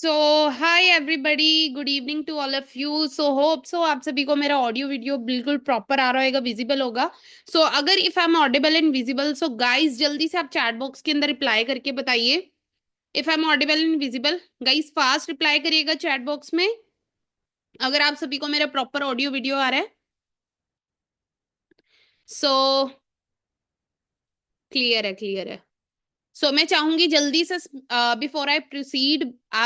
So hi everybody, good evening to all of you. Hope so आप सभी को मेरा ऑडियो वीडियो बिल्कुल प्रॉपर आ रहा होगा, विजिबल होगा। अगर if I am audible and visible, so guys जल्दी से आप चैट बॉक्स के अंदर रिप्लाई करके बताइए if I am audible and visible. Guys fast reply करिएगा चैट बॉक्स में अगर आप सभी को मेरा प्रॉपर ऑडियो वीडियो आ रहा है। सो क्लियर है, क्लियर है। मैं चाहूंगी जल्दी से बिफोर आई प्रोसीड,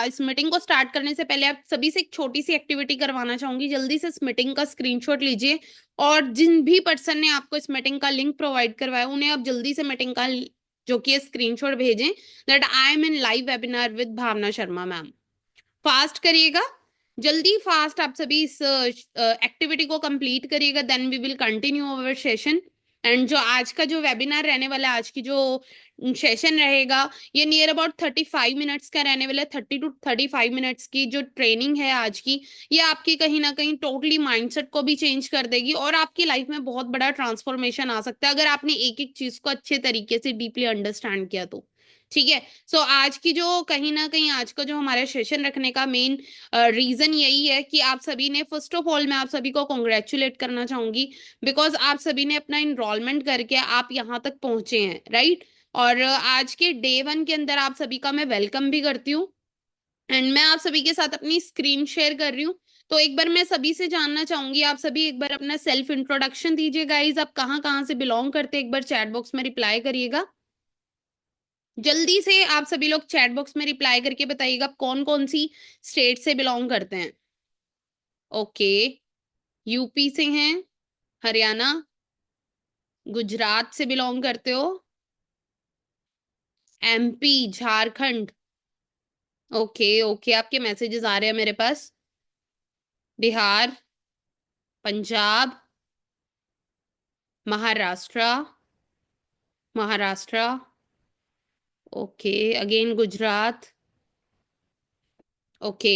इस मीटिंग को स्टार्ट करने से पहले आप सभी से एक छोटी सी एक्टिविटी करवाना चाहूंगी। जल्दी से इस मीटिंग का स्क्रीनशॉट लीजिए और जिन भी पर्सन ने आपको इस मीटिंग का लिंक प्रोवाइड करवाया उन्हें आप जल्दी से मीटिंग का जो कि स्क्रीनशॉट भेजें that I am in live webinar with Bhavna Sharma ma'am. Fast करिएगा, जल्दी फास्ट आप सभी इस एक्टिविटी को कंप्लीट करिएगा, then we will continue our session. And जो आज का जो वेबिनार रहने वाला है, आज की जो सेशन रहेगा, ये नियर अबाउट 35 मिनट्स का रहने वाला है। 30 to 35 मिनट्स की जो ट्रेनिंग है आज की, ये आपकी कहीं ना कहीं टोटली माइंडसेट को भी चेंज कर देगी और आपकी लाइफ में बहुत बड़ा ट्रांसफॉर्मेशन आ सकता है अगर आपने एक एक चीज को अच्छे तरीके से डीपली अंडरस्टैंड किया तो। ठीक है। आज की जो कहीं ना कहीं आज का जो हमारा सेशन रखने का मेन रीजन यही है कि आप सभी ने, फर्स्ट ऑफ ऑल मैं आप सभी को कॉन्ग्रेचुलेट करना चाहूंगी बिकॉज आप सभी ने अपना इनरोलमेंट करके आप यहाँ तक पहुंचे हैं, राइट। और आज के डे 1 के अंदर आप सभी का मैं वेलकम भी करती हूँ एंड मैं आप सभी के साथ अपनी स्क्रीन शेयर कर रही हूँ। तो एक बार मैं सभी से जानना चाहूंगी, आप सभी एक बार अपना सेल्फ इंट्रोडक्शन दीजिए गाइज, आप कहाँ कहाँ से बिलोंग करते हैं, एक बार चैट बॉक्स में रिप्लाई करिएगा। जल्दी से आप सभी लोग चैट बॉक्स में रिप्लाई करके बताइएगा आप कौन कौन सी स्टेट से बिलोंग करते हैं। ओके, यूपी से हैं, हरियाणा, गुजरात से बिलोंग करते हो, एमपी, झारखंड। ओके ओके, आपके मैसेजेस आ रहे हैं मेरे पास। Bihar, Punjab, Maharashtra, Maharashtra. Okay, again Gujarat. Okay,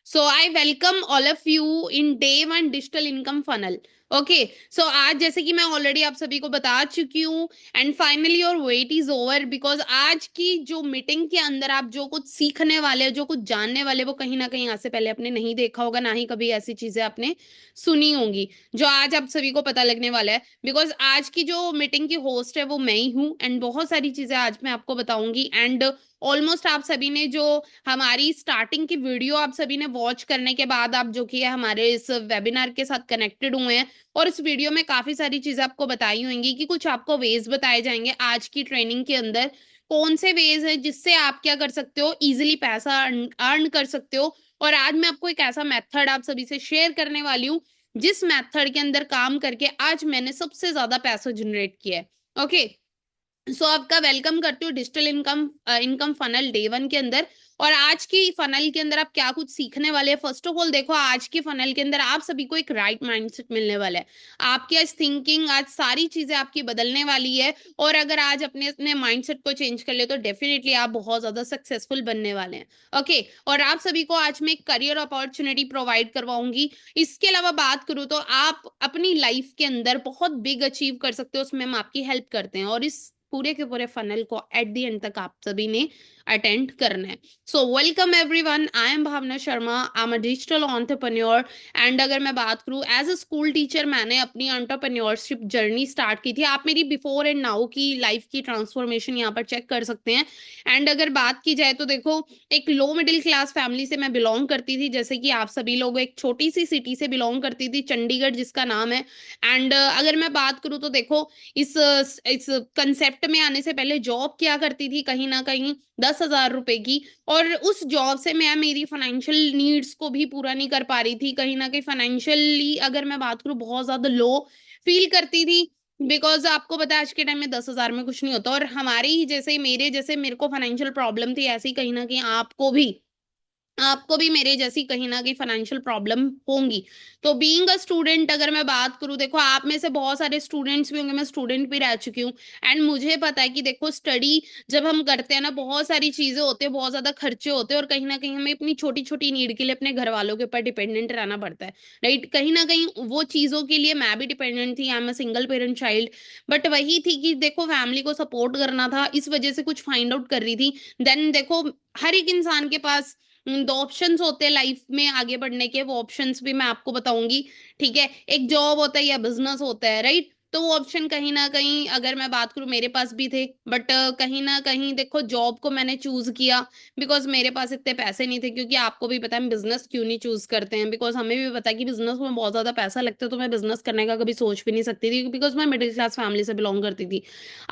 so I welcome all of you in day 1 digital income funnel. Okay, आज जैसे कि मैं ऑलरेडी आप सभी को बता चुकी हूँ and finally your weight is over because आज की जो मीटिंग के अंदर आप जो कुछ सीखने वाले, जो कुछ जानने वाले, वो कहीं ना कहीं आज से पहले आपने नहीं देखा होगा, ना ही कभी ऐसी चीजें आपने सुनी होंगी जो आज आप सभी को पता लगने वाला है। बिकॉज आज की जो मीटिंग की होस्ट है वो मैं ही हूँ एंड बहुत सारी चीजें आज मैं आपको बताऊंगी। एंड ऑलमोस्ट आप सभी ने जो हमारी स्टार्टिंग की वीडियो आप सभी ने वॉच करने के बाद आप जो कि है हमारे इस वेबिनार के साथ कनेक्टेड हुए हैं और इस वीडियो में काफी सारी चीजें आपको बताई होंगी कि कुछ आपको वेज बताए जाएंगे आज की ट्रेनिंग के अंदर, कौन से वेज है जिससे आप क्या कर सकते हो, इजिली पैसा अर्न कर सकते हो। और आज मैं आपको एक ऐसा मेथड आप सभी से शेयर करने वाली हूँ जिस मेथड के अंदर काम करके आज मैंने सबसे ज्यादा पैसा जनरेट किया है। ओके, आपका वेलकम करती हूँ डिजिटल इनकम फनल डे 1 के अंदर। और आज की फनल के अंदर आप क्या कुछ सीखने वाले हैं, फर्स्ट ऑफ ऑल देखो आज की फनल के अंदर आप सभी को एक राइट माइंडसेट मिलने वाला है। आपकी आज थिंकिंग, आज सारी चीजें आपकी बदलने वाली है और अगर आज अपने अपने माइंडसेट को चेंज कर ले तो डेफिनेटली आप बहुत ज्यादा सक्सेसफुल बनने वाले हैं। ओके, और आप सभी को आज मैं एक करियर अपॉर्चुनिटी प्रोवाइड करवाऊंगी। इसके अलावा बात करूँ तो आप अपनी लाइफ के अंदर बहुत बिग अचीव कर सकते हो, उसमें हम आपकी हेल्प करते हैं और इस पूरे के पूरे फनल को एट द एंड तक आप सभी ने अटेंड करना है। Welcome everyone, I am Bhavna Sharma, I am a digital entrepreneur. And अगर मैं बात करूं एज अ स्कूल टीचर, मैंने अपनी एंटरप्रेन्योरशिप जर्नी स्टार्ट की थी। आप मेरी बिफोर एंड नाउ की लाइफ की ट्रांसफॉर्मेशन यहाँ पर चेक कर सकते हैं। एंड अगर बात की जाए तो देखो, एक लो मिडिल क्लास फैमिली से मैं बिलोंग करती थी, जैसे कि आप सभी लोग एक छोटी सी सिटी से बिलोंग करती थी, चंडीगढ़ जिसका नाम है। एंड अगर मैं बात करूं तो देखो, इस कंसेप्ट में आने से पहले जॉब किया करती थी कहीं ना कहीं 10,000 रुपए की, और उस जॉब से मैं मेरी फाइनेंशियल नीड्स को भी पूरा नहीं कर पा रही थी। कहीं ना कहीं फाइनेंशियली अगर मैं बात करूं बहुत ज्यादा लो फील करती थी बिकॉज आपको पता है आज के टाइम में 10,000 में कुछ नहीं होता। और हमारे ही जैसे, मेरे जैसे मेरे को फाइनेंशियल प्रॉब्लम थी, ऐसी कहीं ना कहीं आपको भी मेरे जैसी कहीं ना कहीं फाइनेंशियल प्रॉब्लम होंगी। तो बीइंग अ स्टूडेंट अगर मैं बात करूं, देखो आप में से बहुत सारे स्टूडेंट्स भी होंगे, मैं स्टूडेंट भी रह चुकी हूँ एंड मुझे पता है कि देखो स्टडी जब हम करते हैं ना, बहुत सारी चीजें होती है, बहुत ज्यादा खर्चे होते हैं और कहीं ना कहीं हमें अपनी छोटी छोटी नीड के लिए अपने घर वालों के ऊपर डिपेंडेंट रहना पड़ता है, राइट। कहीं ना कहीं वो चीजों के लिए मैं भी डिपेंडेंट थी, आई am a single parent child. But वही थी कि देखो फैमिली को सपोर्ट करना था, इस वजह से कुछ फाइंड आउट कर रही थी। देन देखो, हर एक इंसान के पास दो ऑप्शंस होते हैं लाइफ में आगे बढ़ने के, वो ऑप्शंस भी मैं आपको बताऊंगी। ठीक है, एक जॉब होता है या बिजनेस होता है, राइट। तो वो ऑप्शन कहीं ना कहीं अगर मैं बात करूं मेरे पास भी थे, बट कहीं ना कहीं देखो जॉब को मैंने चूज किया बिकॉज मेरे पास इतने पैसे नहीं थे। क्योंकि आपको भी पता है हम बिजनेस क्यों नहीं चूज करते हैं, बिकॉज हमें भी पता है कि बिजनेस में बहुत ज्यादा पैसा लगता है, तो मैं बिजनेस करने का कभी सोच भी नहीं सकती थी बिकॉज मैं मिडिल क्लास फैमिली से बिलोंग करती थी।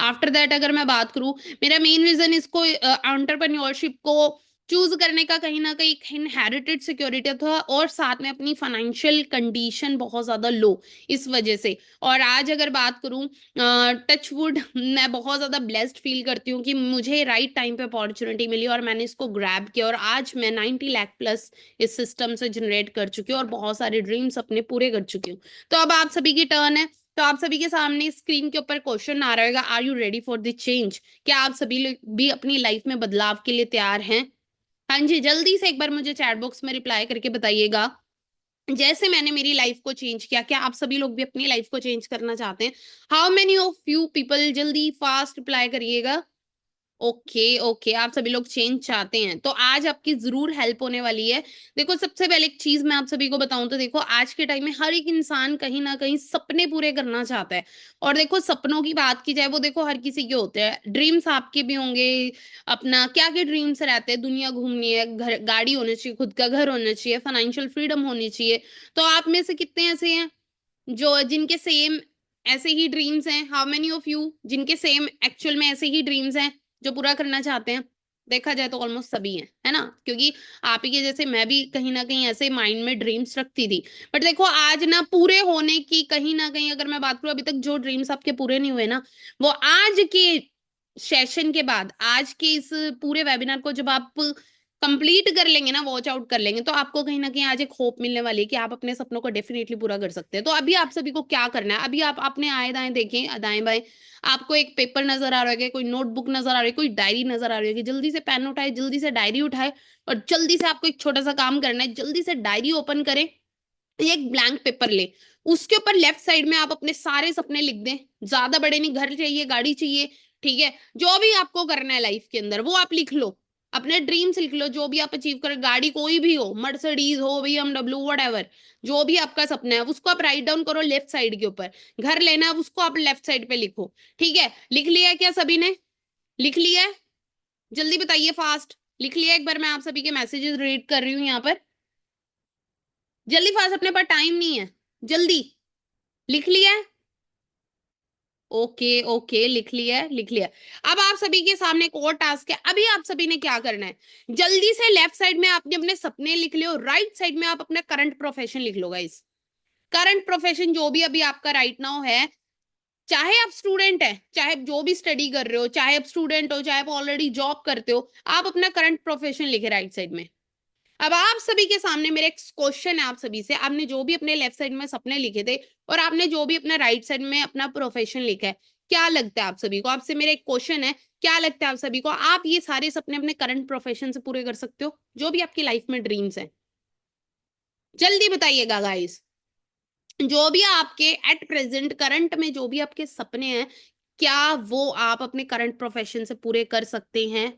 आफ्टर दैट अगर मैं बात करूं, मेरा मेन रीजन इसको एंटरप्रेन्योरशिप को चूज करने का कहीं ना कहीं इनहेरिटेड सिक्योरिटी था, और साथ में अपनी फाइनेंशियल कंडीशन बहुत ज्यादा लो इस वजह से। और आज अगर बात करूं, टच वुड, मैं बहुत ज्यादा ब्लेस्ड फील करती हूँ कि मुझे राइट टाइम पे अपॉर्चुनिटी मिली और मैंने इसको ग्रैब किया, और आज मैं 90 लाख प्लस इस सिस्टम से जनरेट कर चुकी हूँ और बहुत सारे ड्रीम्स अपने पूरे कर चुकी हूँ। तो अब आप सभी की टर्न है। तो आप सभी के सामने स्क्रीन के ऊपर क्वेश्चन आ रहा होगा, are you ready for the change? क्या आप सभी लोग भी अपनी लाइफ में बदलाव के लिए तैयार हैं? हाँ जी, जल्दी से एक बार मुझे चैट बॉक्स में रिप्लाई करके बताइएगा। जैसे मैंने मेरी लाइफ को चेंज किया, क्या आप सभी लोग भी अपनी लाइफ को चेंज करना चाहते हैं? How many of you people, जल्दी फास्ट रिप्लाई करिएगा। ओके ओके, आप सभी लोग चेंज चाहते हैं, तो आज आपकी जरूर हेल्प होने वाली है। देखो सबसे पहले एक चीज मैं आप सभी को बताऊं तो देखो आज के टाइम में हर एक इंसान कहीं ना कहीं सपने पूरे करना चाहता है। और देखो सपनों की बात की जाए, वो देखो हर किसी के होते हैं ड्रीम्स, आपके भी होंगे। अपना क्या क्या ड्रीम्स रहते हैं, दुनिया घूमनी है, घर गाड़ी होनी चाहिए, खुद का घर होना चाहिए, फाइनेंशियल फ्रीडम होनी चाहिए। तो आप में से कितने ऐसे हैं जो जिनके सेम ऐसे ही ड्रीम्स हैं? हाउ मेनी ऑफ यू जिनके सेम एक्चुअल में ऐसे ही ड्रीम्स हैं जो पूरा करना चाहते हैं? देखा जाए तो ऑलमोस्ट सभी हैं, है ना? क्योंकि आप ही के जैसे मैं भी कहीं ना कहीं ऐसे माइंड में ड्रीम्स रखती थी। बट देखो आज ना पूरे होने की कहीं ना कहीं अगर मैं बात करूं, अभी तक जो ड्रीम्स आपके पूरे नहीं हुए ना, वो आज के सेशन के बाद, आज के इस पूरे वेबिनार को जब आप कंप्लीट कर लेंगे ना, वॉच आउट कर लेंगे, तो आपको कहीं ना कहीं आज एक होप मिलने वाली है कि आप अपने सपनों को डेफिनेटली पूरा कर सकते हैं। तो अभी आप सभी को क्या करना है, अभी आप अपने आए दाएं देखें, दाएं बाएं आपको एक पेपर नजर आ रहा है, कोई नोटबुक नजर आ रही है, कोई डायरी नजर आ रही है, जल्दी से पेन उठाए, जल्दी से डायरी उठाए, और जल्दी से आपको एक छोटा सा काम करना है, जल्दी से डायरी ओपन करें, एक ब्लैंक पेपर ले, उसके ऊपर लेफ्ट साइड में आप अपने सारे सपने लिख दें। ज्यादा बड़े नहीं, घर चाहिए, गाड़ी चाहिए, ठीक है, जो भी आपको करना है लाइफ के अंदर वो आप लिख लो। अपने ड्रीम्स लिख लो, जो भी आप अचीव करें, गाड़ी कोई भी हो, मर्सिडीज हो, BMW, वट, जो भी आपका सपना है उसको आप राइट डाउन करो लेफ्ट साइड के ऊपर। घर लेना है उसको आप लेफ्ट साइड पे लिखो। ठीक है, लिख लिया है क्या सभी ने? लिख लिया है? जल्दी बताइए, फास्ट लिख लिया? एक बार मैं आप सभी के मैसेजेस रीड कर रही हूँ यहाँ पर, जल्दी फास्ट, अपने पास टाइम नहीं है, जल्दी। लिख लिया है? ओके ओके, लिख लिया है, लिख लिया है। अब आप सभी के सामने एक और टास्क है, अभी आप सभी ने क्या करना है, जल्दी से लेफ्ट साइड में आपने अपने सपने लिख लियो, राइट साइड में आप अपना करंट प्रोफेशन लिख लो गाइस। करंट प्रोफेशन जो भी अभी आपका राइट नाउ है, चाहे आप स्टूडेंट है, चाहे जो भी स्टडी कर रहे हो, चाहे आप स्टूडेंट हो, चाहे आप ऑलरेडी जॉब करते हो, आप अपना करंट प्रोफेशन लिखे राइट साइड में। अब आप सभी के सामने मेरा एक क्वेश्चन है आप सभी से, आपने जो भी अपने लेफ्ट साइड में सपने लिखे थे और आपने जो भी अपना राइट साइड में अपना प्रोफेशन लिखा है, क्या लगता है आप सभी को? आपसे मेरा एक क्वेश्चन है, क्या लगता है आप सभी को, आप ये सारे सपने अपने करंट प्रोफेशन से पूरे कर सकते हो, जो भी आपकी लाइफ में ड्रीम्स हैं? जल्दी बताइएगा गाइस। जो भी आपके एट प्रेजेंट करंट में जो भी आपके सपने हैं, क्या वो आप अपने करंट प्रोफेशन से पूरे कर सकते हैं?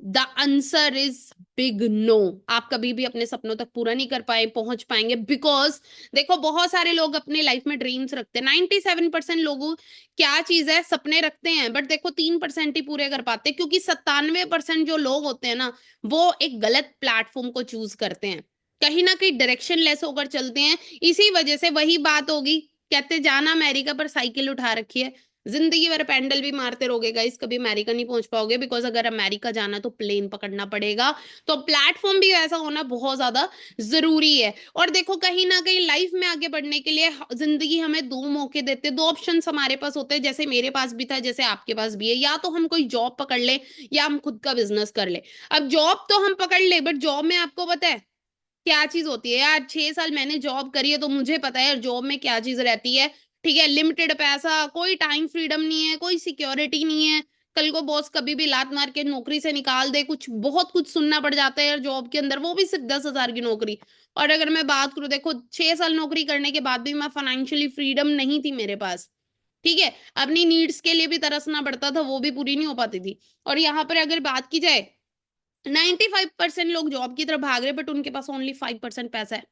The answer is big no. आप कभी भी अपने सपनों तक पूरा नहीं कर पाए पहुंच पाएंगे, बिकॉज देखो बहुत सारे लोग अपने लाइफ में ड्रीम्स रखते हैं, 97% लोगों क्या चीज है, सपने रखते हैं, बट देखो 3% ही पूरे कर पाते हैं, क्योंकि 97% जो लोग होते हैं ना, वो एक गलत प्लेटफॉर्म को चूज करते हैं, कहीं ना कहीं डायरेक्शन लेस होकर चलते हैं। इसी वजह से वही बात होगी, कहते जाना अमेरिका पर साइकिल उठा रखी है, जिंदगी भर पैंडल भी मारते रहोगे गाइस, कभी अमेरिका नहीं पहुंच पाओगे, बिकॉज अगर अमेरिका जाना तो प्लेन पकड़ना पड़ेगा। तो प्लेटफॉर्म भी ऐसा होना बहुत ज्यादा जरूरी है। और देखो कहीं ना कहीं लाइफ में आगे बढ़ने के लिए जिंदगी हमें दो मौके देते, दो ऑप्शन हमारे पास होते हैं, जैसे मेरे पास भी था, जैसे आपके पास भी है, या तो हम कोई जॉब पकड़ ले या हम खुद का बिजनेस कर ले। अब जॉब तो हम पकड़ ले, बट जॉब में आपको पता है क्या चीज होती है यार, 6 साल मैंने जॉब करी है तो मुझे पता है यार जॉब में क्या चीज रहती है। ठीक है, लिमिटेड पैसा, कोई टाइम फ्रीडम नहीं है, कोई सिक्योरिटी नहीं है, कल को बॉस कभी भी लात मार के नौकरी से निकाल दे, कुछ बहुत कुछ सुनना पड़ जाता है यार जॉब के अंदर, वो भी सिर्फ 10,000 की नौकरी। और अगर मैं बात करूं, देखो 6 साल नौकरी करने के बाद भी मैं फाइनेंशियली फ्रीडम नहीं थी मेरे पास। ठीक है, अपनी नीड्स के लिए भी तरसना पड़ता था, वो भी पूरी नहीं हो पाती थी। और यहाँ पर अगर बात की जाए 95% लोग जॉब की तरफ भाग रहे, बट उनके पास ओनली 5% पैसा है।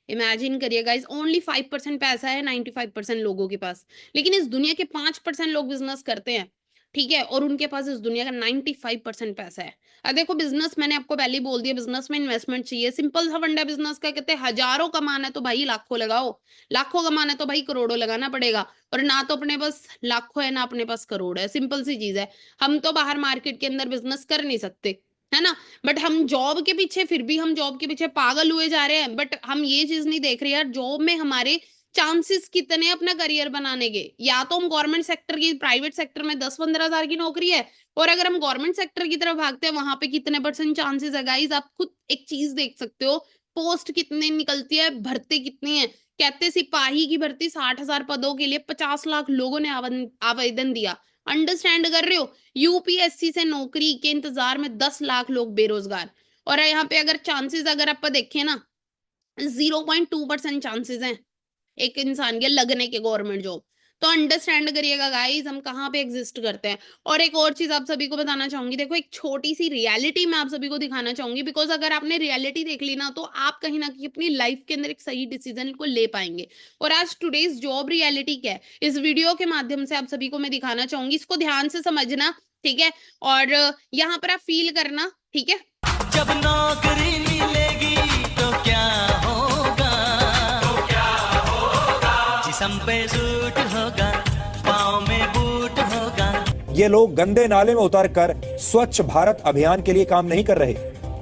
इमेजिन करिए गाइस, ओनली 5% पैसा है 95% लोगों के पास। लेकिन इस दुनिया के 5% लोग बिजनेस करते हैं, ठीक है, और उनके पास इस दुनिया का 95% पैसा है। अब देखो बिजनेस, मैंने आपको पहले ही बोल दिया, बिजनेस में इन्वेस्टमेंट चाहिए। सिंपल सा फंडा बिजनेस का, कहते हैं हजारों कमाना है तो भाई लाखों लगाओ, लाखों कमाना है तो भाई करोड़ों लगाना पड़ेगा। और ना तो अपने पास लाखों है ना अपने पास करोड़ है, सिंपल सी चीज है। हम तो बाहर मार्केट के अंदर बिजनेस कर नहीं सकते, है ना। बट हम जॉब के पीछे, फिर भी हम जॉब के पीछे पागल हुए जा रहे हैं। बट हम ये चीज नहीं देख रहे यार, जॉब में हमारे चांसेस कितने अपना करियर बनाने के। या तो हम गवर्नमेंट सेक्टर की, प्राइवेट सेक्टर में 10-15 हजार की नौकरी है, और अगर हम गवर्नमेंट सेक्टर की तरफ भागते हैं, वहां पे कितने परसेंट चांसेस है गाइस, आप खुद एक चीज देख सकते हो। पोस्ट कितने निकलती है, भर्ती कितनी है। कहते सिपाही की भर्ती 60,000 पदों के लिए 50 लाख लोगों ने आवेदन दिया। अंडरस्टैंड कर रहे हो। यूपीएससी से नौकरी के इंतजार में 10 लाख लोग बेरोजगार। और यहाँ पे अगर चांसेस अगर आप देखें ना, 0.2% चांसेस हैं एक इंसान के लगने के गवर्नमेंट जॉब। तो अंडरस्टैंड करिएगा गाइस, हम कहाँ पे एग्जिस्ट करते हैं। और एक और चीज आप सभी को बताना चाहूंगी, देखो एक छोटी सी रियलिटी मैं आप सभी को दिखाना चाहूंगी, बिकॉज अगर आपने रियलिटी देख ली ना, तो आप कहीं ना कहीं अपनी लाइफ के अंदर एक सही डिसीजन को ले पाएंगे। और आज टुडेज जॉब रियलिटी क्या है, इस वीडियो के माध्यम से आप सभी को मैं दिखाना चाहूंगी। इसको ध्यान से समझना, ठीक है, और यहाँ पर आप फील करना, ठीक है। जब नौकरी मिलेगी तो क्या होगा, जिस्म पे सूट होगा, पाँव में बूट होगा। ये लोग गंदे नाले में उतरकर स्वच्छ भारत अभियान के लिए काम नहीं कर रहे,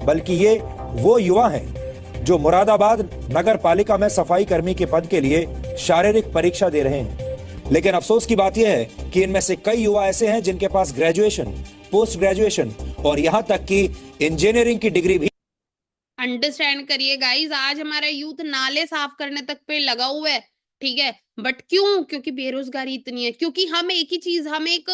बल्कि ये वो युवा हैं जो मुरादाबाद नगर पालिका में सफाई कर्मी के पद के लिए शारीरिक परीक्षा दे रहे हैं। लेकिन अफसोस की बात यह है कि इनमें से कई युवा ऐसे हैं जिनके पास ग्रेजुएशन, पोस्ट ग्रेजुएशन और यहां तक कि इंजीनियरिंग की डिग्री भी। अंडरस्टैंड करिए गाइस, आज हमारा यूथ नाले साफ करने तक पे लगा हुआ है, ठीक है। बट क्यों? क्योंकि बेरोजगारी इतनी है, क्योंकि हम एक ही चीज, हम एक,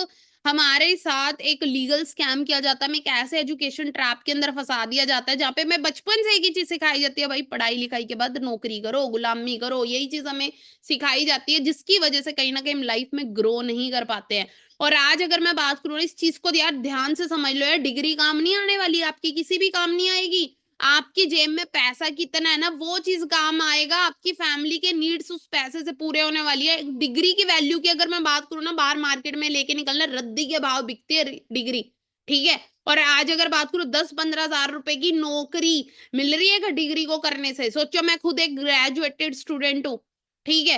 हमारे साथ एक लीगल स्कैम किया जाता है, हमें एक ऐसे एजुकेशन ट्रैप के अंदर फंसा दिया जाता है, जहाँ पे हमें बचपन से एक ही चीज सिखाई जाती है, भाई पढ़ाई लिखाई के बाद नौकरी करो, गुलामी करो, यही चीज हमें सिखाई जाती है, जिसकी वजह से कहीं ना कहीं हम लाइफ में ग्रो नहीं कर पाते हैं। और आज अगर मैं बात करूँ इस चीज को, यार ध्यान से समझ लो यार, डिग्री काम नहीं आने वाली, आपकी किसी भी काम नहीं आएगी। आपकी जेब में पैसा कितना है ना, वो चीज काम आएगा। आपकी फैमिली के नीड्स उस पैसे से पूरे होने वाली है। डिग्री की वैल्यू की अगर मैं बात करूँ ना, बाहर मार्केट में लेके निकलना, रद्दी के भाव बिकती है डिग्री, ठीक है। और आज अगर बात करूँ 10-15 हजार रुपए की नौकरी मिल रही है डिग्री को करने से। सोचो, मैं खुद एक ग्रेजुएटेड स्टूडेंट हूँ, ठीक है।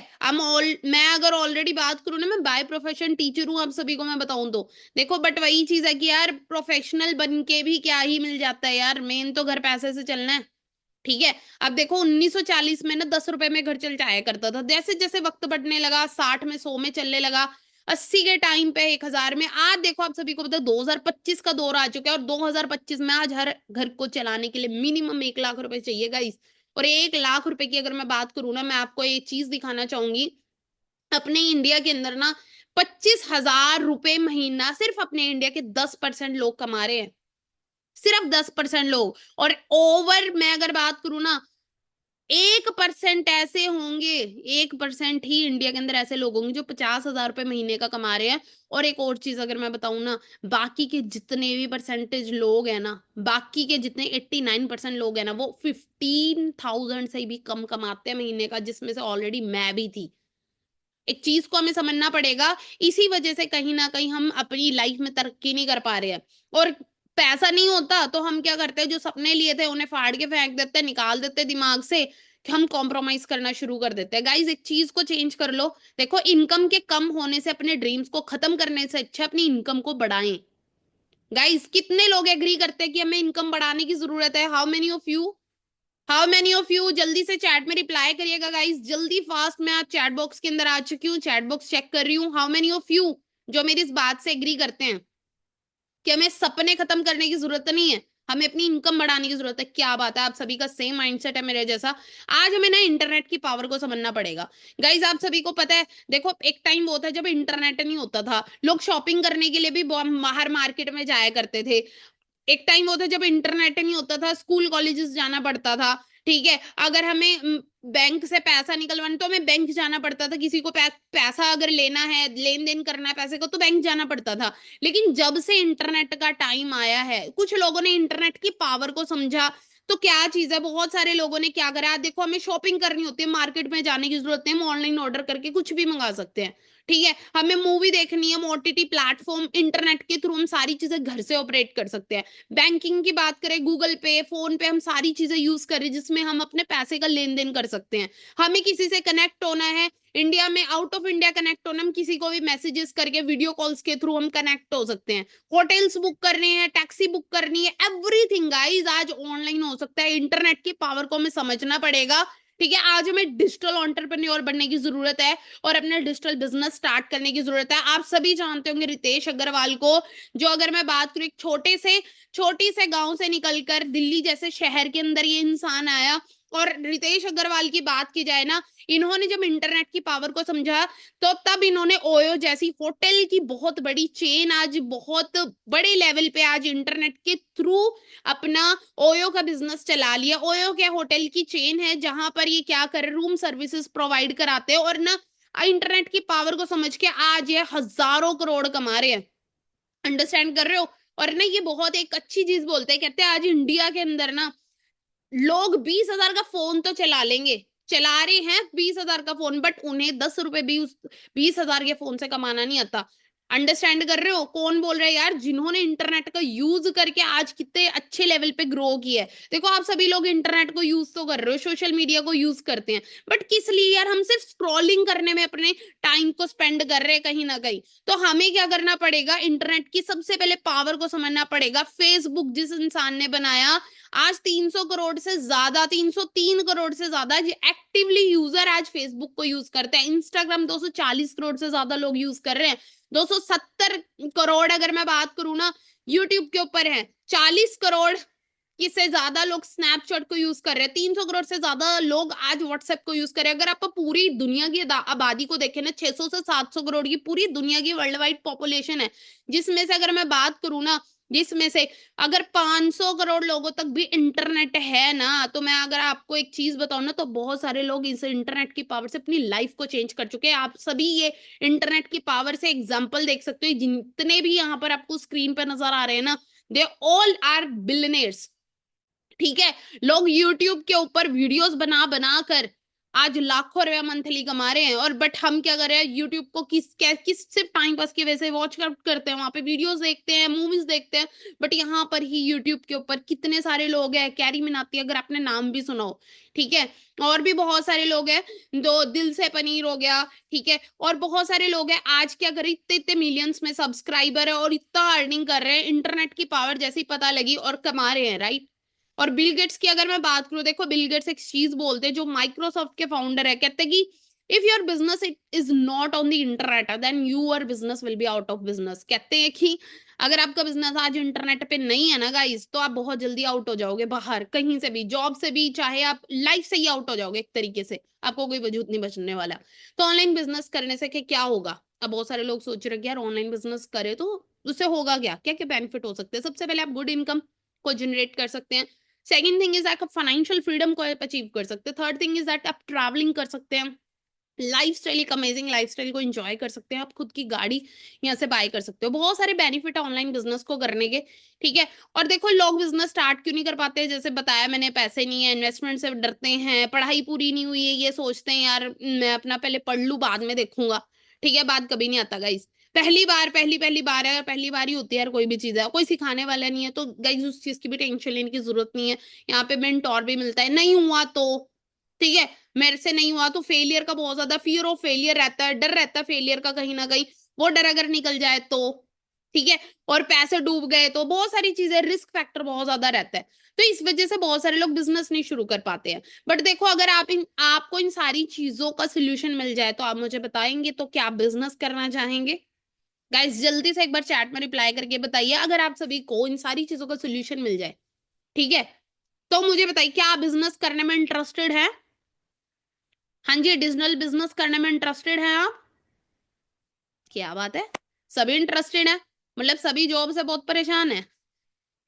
मैं अगर ऑलरेडी बात करूँ ना, मैं बाय प्रोफेशन टीचर हूँ, आप सभी को मैं बताऊं तो। देखो बट वही चीज है कि यार प्रोफेशनल बन के भी क्या ही मिल जाता है यार, मेन तो घर पैसे से चलना है, ठीक है। अब देखो 1940 में ना 10 रुपए में घर चल जाया करता था, जैसे जैसे वक्त बढ़ने लगा 60 में 100 में चलने लगा, 80 के टाइम पे 1000 में। आज देखो आप सभी को पता है 2025 का दौर आ चुका है, और 2025 में आज हर घर को चलाने के लिए मिनिमम 1 लाख रुपए चाहिए गाइस। और 1 लाख रुपए की अगर मैं बात करूँ ना, मैं आपको ये चीज दिखाना चाहूंगी, अपने इंडिया के अंदर ना 25,000 रुपए महीना सिर्फ अपने इंडिया के 10% लोग कमा रहे हैं, सिर्फ 10% लोग। और ओवर मैं अगर बात करूं ना, 1% ऐसे होंगे, 1% ही इंडिया के अंदर ऐसे लोग होंगे जो 50,000 रुपए महीने का कमा रहे हैं। और एक और चीज अगर मैं बताऊं ना, बाकी के जितने भी परसेंटेज लोग हैं ना, बाकी के जितने 89% लोग हैं ना, वो 15,000 से भी कम कमाते हैं महीने का, जिसमें से ऑलरेडी मैं भी थी। एक चीज को हमें समझना पड़ेगा, इसी वजह से कहीं ना कहीं हम अपनी लाइफ में तरक्की नहीं कर पा रहे हैं। और पैसा नहीं होता तो हम क्या करते हैं, जो सपने लिए थे उन्हें फाड़ के फेंक देते हैं, निकाल देते हैं दिमाग से, कि हम कॉम्प्रोमाइज करना शुरू कर देते हैं। गाइज एक चीज को चेंज कर लो, देखो इनकम के कम होने से, अपने ड्रीम्स को खत्म करने से अच्छा अपनी इनकम को बढ़ाएं। गाइज कितने लोग एग्री करते हैं कि हमें इनकम बढ़ाने की जरूरत है? हाउ मेनी ऑफ यू जल्दी से चैट में रिप्लाई करिएगा गाइस, जल्दी फास्ट। मैं चैट बॉक्स के अंदर आ चुकी हूँ, चैट बॉक्स चेक कर रही हूँ। हाउ मेनी ऑफ यू जो मेरी इस बात से एग्री करते हैं कि हमें सपने खत्म करने की जरूरत नहीं है, हमें अपनी इनकम बढ़ाने की जरूरत है? क्या बात है, आप सभी का सेम माइंडसेट है मेरे जैसा। आज हमें ना इंटरनेट की पावर को समझना पड़ेगा। गाइज आप सभी को पता है, देखो एक टाइम वो था जब इंटरनेट नहीं होता था, लोग शॉपिंग करने के लिए भी बाहर मार्केट में जाया करते थे। एक टाइम वो था जब इंटरनेट नहीं होता था, स्कूल कॉलेजेस जाना पड़ता था, ठीक है, अगर हमें बैंक से पैसा निकलवाना तो हमें बैंक जाना पड़ता था, किसी को पैसा अगर लेना है, लेन देन करना है पैसे को, तो बैंक जाना पड़ता था। लेकिन जब से इंटरनेट का टाइम आया है, कुछ लोगों ने इंटरनेट की पावर को समझा, तो क्या चीज है, बहुत सारे लोगों ने क्या करा, देखो हमें शॉपिंग करनी होती है, मार्केट में जाने की जरूरत नहीं, हम ऑनलाइन ऑर्डर करके कुछ भी मंगा सकते हैं। ठीक है, हमें मूवी देखनी है, ओटीटी प्लेटफॉर्म, इंटरनेट के थ्रू हम सारी चीजें घर से ऑपरेट कर सकते हैं। बैंकिंग की बात करें, गूगल पे, फोन पे, हम सारी चीजें यूज कर रहे हैं जिसमें हम अपने पैसे का लेन देन कर सकते हैं। हमें किसी से कनेक्ट होना है, इंडिया में, आउट ऑफ इंडिया कनेक्ट होना, हम किसी को भी मैसेजेस करके, वीडियो कॉल्स के थ्रू हम कनेक्ट हो सकते हैं। होटल्स बुक करने हैं, टैक्सी बुक करनी है, एवरीथिंग गाइस आज ऑनलाइन हो सकता है। इंटरनेट की पावर को हमें समझना पड़ेगा। ठीक है, आज हमें डिजिटल एंटरप्रेन्योर बनने की जरूरत है और अपना डिजिटल बिजनेस स्टार्ट करने की जरूरत है। आप सभी जानते होंगे रितेश अग्रवाल को, जो अगर मैं बात करूं, एक छोटी से गांव से निकलकर दिल्ली जैसे शहर के अंदर ये इंसान आया। और रितेश अग्रवाल की बात की जाए ना, इन्होंने जब इंटरनेट की पावर को समझा, तो तब इन्होंने ओयो जैसी होटल की बहुत बड़ी चेन, आज बहुत बड़े लेवल पे आज इंटरनेट के थ्रू अपना ओयो का बिजनेस चला लिया। ओयो क्या, होटल की चेन है जहां पर ये क्या कर, रूम सर्विसेज प्रोवाइड कराते हैं, और ना इंटरनेट की पावर को समझ के आज ये हजारों करोड़ कमा रहे हैं। अंडरस्टैंड कर रहे हो? और ना ये बहुत एक अच्छी चीज बोलते हैं, कहते हैं आज इंडिया के अंदर ना लोग 20,000 का फोन तो चला लेंगे, चला रहे हैं 20,000 का फोन, बट उन्हें 10 रुपए भी उस 20,000 के फोन से कमाना नहीं आता। अंडरस्टैंड कर रहे हो? कौन बोल रहा है यार, जिन्होंने इंटरनेट का यूज करके आज कितने अच्छे लेवल पे ग्रो किया है। देखो आप सभी लोग इंटरनेट को यूज तो कर रहे हो, सोशल मीडिया को यूज करते हैं, बट किस लिए यार, हम सिर्फ स्क्रॉलिंग करने में अपने टाइम को स्पेंड कर रहे हैं कहीं ना कहीं। तो हमें क्या करना पड़ेगा, इंटरनेट की सबसे पहले पावर को समझना पड़ेगा। फेसबुक जिस इंसान ने बनाया, आज 300 करोड़ से ज्यादा, 303 करोड़ से ज्यादा एक्टिवली यूजर आज फेसबुक को यूज करते हैं। इंस्टाग्राम 240 करोड़ से ज्यादा लोग यूज कर रहे हैं। 270 करोड़ अगर मैं बात करूं ना, यूट्यूब के ऊपर है। 40 करोड़ से ज्यादा लोग स्नैपचैट को यूज कर रहे हैं। 300 करोड़ से ज्यादा लोग आज व्हाट्सएप को यूज कर रहे हैं। अगर आप पूरी दुनिया की आबादी को देखें ना, 600 से 700 करोड़ की पूरी दुनिया की वर्ल्ड वाइड पॉपुलेशन है, जिसमें से अगर मैं बात करूं ना, जिसमें से अगर 500 करोड़ लोगों तक भी इंटरनेट है ना, तो मैं अगर आपको एक चीज बताऊं ना, तो बहुत सारे लोग इस इंटरनेट की पावर से अपनी लाइफ को चेंज कर चुके हैं। आप सभी ये इंटरनेट की पावर से एग्जांपल देख सकते हो, जितने भी यहाँ पर आपको स्क्रीन पर नजर आ रहे हैं ना, दे ऑल आर बिलियनियर्स। ठीक है, लोग यूट्यूब के ऊपर वीडियोस बना बना कर आज लाखों रुपया मंथली कमा रहे हैं। और बट हम क्या कर रहे हैं, यूट्यूब को किस सिर्फ टाइम पास की वजह से वॉच करते हैं, वहां पे वीडियोस देखते हैं, मूवीज देखते हैं। बट यहाँ पर ही यूट्यूब के ऊपर कितने सारे लोग हैं, कैरी मिनाती, अगर आपने नाम भी सुना हो, ठीक है, और भी बहुत सारे लोग हैं, दो दिल से पनीर हो गया, ठीक है, और बहुत सारे लोग हैं आज क्या कर रहे, इतने इतने मिलियंस में सब्सक्राइबर है और इतना अर्निंग कर रहे हैं। इंटरनेट की पावर जैसी पता लगी और कमा रहे हैं, राइट। और बिल गेट्स की अगर मैं बात करूं, देखो बिल गेट्स एक चीज बोलते हैं, जो माइक्रोसॉफ्ट के फाउंडर है, कहते हैं कि if your business it is not on the internet, then your business will be out of business. कहते हैं कि अगर आपका बिजनेस आज इंटरनेट पे नहीं है ना गाइस, तो आप बहुत जल्दी आउट हो जाओगे, बाहर कहीं से भी, जॉब से भी, चाहे आप लाइफ से ही आउट हो जाओगे एक तरीके से, आपको कोई वजूद नहीं बचने वाला। तो ऑनलाइन बिजनेस करने से क्या होगा, अब बहुत सारे लोग सोच रहे हैं कि यार ऑनलाइन बिजनेस करे तो उससे होगा क्या, क्या क्या बेनिफिट हो सकते हैं। सबसे पहले आप गुड इनकम को जनरेट कर सकते हैं। सेकेंड थिंग इज दैट आप फाइनेंशियल फ्रीडम को अचीव कर सकते हैं। थर्ड थिंग इज दैट आप ट्रैवलिंग कर सकते हैं, लाइफस्टाइल, एक अमेजिंग लाइफस्टाइल को एंजॉय कर सकते हैं। आप खुद की गाड़ी यहाँ से बाय कर सकते हो। बहुत सारे बेनिफिट है ऑनलाइन बिजनेस को करने के, ठीक है। और देखो लोग बिजनेस स्टार्ट क्यों नहीं कर पाते, जैसे बताया मैंने, पैसे नहीं है, इन्वेस्टमेंट से डरते हैं, पढ़ाई पूरी नहीं हुई है, ये सोचते हैं यार मैं अपना पहले पढ़ लूं बाद में देखूंगा, ठीक है, बात कभी नहीं आता गाइस। पहली बार है, पहली बार ही होती है यार, कोई भी चीज है, कोई सिखाने वाला नहीं है, तो गाइस उस चीज की भी टेंशन लेने की जरूरत नहीं है। यहाँ पे मेंटोर भी मिलता है, नहीं हुआ तो ठीक है, मेरे से नहीं हुआ तो फेलियर का बहुत ज्यादा फियर ऑफ फेलियर रहता है, डर रहता है फेलियर का कहीं ना कहीं, वो डर अगर निकल जाए तो ठीक है। और पैसे डूब गए तो बहुत सारी चीजें, रिस्क फैक्टर बहुत ज्यादा रहता है, तो इस वजह से बहुत सारे लोग बिजनेस नहीं शुरू कर पाते हैं। बट देखो अगर आपको इन सारी चीजों का सोल्यूशन मिल जाए तो आप मुझे बताएंगे तो क्या आप बिजनेस करना चाहेंगे? गाइस जल्दी से एक बार चैट में रिप्लाई करके बताइए, अगर आप सभी को इन सारी चीजों का सोल्यूशन मिल जाए, ठीक है, तो मुझे बताइए क्या आप बिजनेस करने में इंटरेस्टेड है? हाँ जी, डिजिटल बिजनेस करने में इंटरेस्टेड है आप? क्या बात है, सभी इंटरेस्टेड है, मतलब सभी जॉब से बहुत परेशान है,